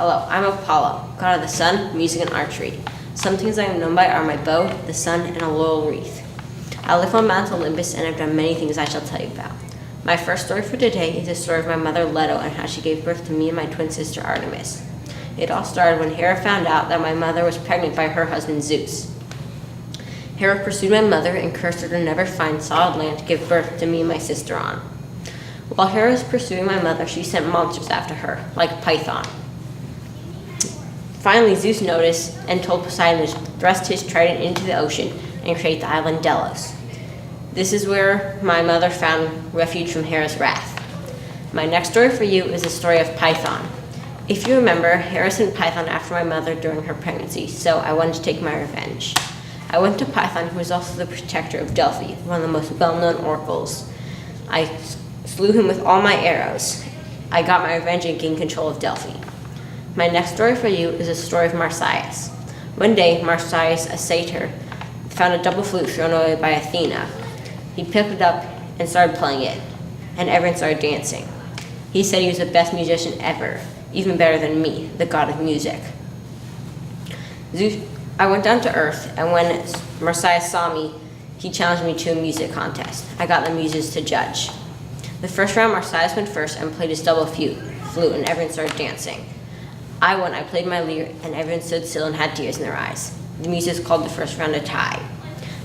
Hello, I'm Apollo, god of the sun, music, and archery. Some things I am known by are my bow, the sun, and a laurel wreath. I live on Mount Olympus and I've done many things I shall tell you about. My first story for today is the story of my mother Leto and how she gave birth to me and my twin sister Artemis. It all started when Hera found out that my mother was pregnant by her husband Zeus. Hera pursued my mother and cursed her to never find solid land to give birth to me and my sister on. While Hera was pursuing my mother, she sent monsters after her, like Python. Finally, Zeus noticed and told Poseidon to thrust his trident into the ocean and create the island Delos. This is where my mother found refuge from Hera's wrath. My next story for you is the story of Python. If you remember, Hera sent Python after my mother during her pregnancy, so I wanted to take my revenge. I went to Python, who was also the protector of Delphi, one of the most well-known oracles. I slew him with all my arrows. I got my revenge and gained control of Delphi. My next story for you is the story of Marsyas. One day, Marsyas, a satyr, found a double flute thrown away by Athena. He picked it up and started playing it, and everyone started dancing. He said he was the best musician ever, even better than me, the god of music. I went down to earth, and when Marsyas saw me, he challenged me to a music contest. I got the muses to judge. The first round, Marsyas went first and played his double flute, and everyone started dancing. I won, I played my lyre, and everyone stood still and had tears in their eyes. The muses called the first round a tie.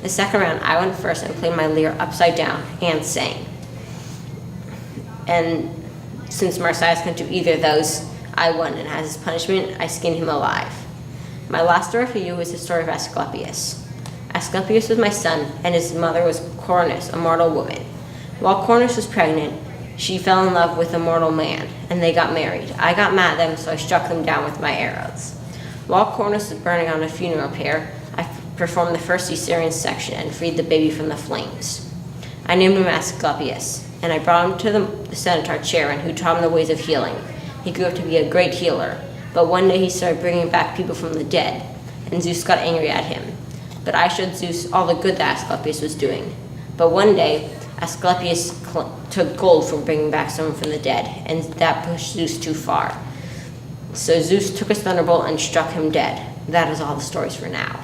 The second round, I went first and played my lyre upside down and sang. And since Marsyas couldn't do either of those, I won, and as his punishment, I skinned him alive. My last story for you is the story of Asclepius. Asclepius was my son, and his mother was Coronis, a mortal woman. While Coronis was pregnant, she fell in love with a mortal man, and they got married. I got mad at them, so I struck them down with my arrows. While Coronis was burning on a funeral pyre, I performed the first cesarean section and freed the baby from the flames. I named him Asclepius, and I brought him to the centaur Charon, who taught him the ways of healing. He grew up to be a great healer, but one day he started bringing back people from the dead, and Zeus got angry at him. But I showed Zeus all the good that Asclepius was doing. But one day, Asclepius took gold from bringing back someone from the dead, and that pushed Zeus too far. So Zeus took his thunderbolt and struck him dead. That is all the stories for now.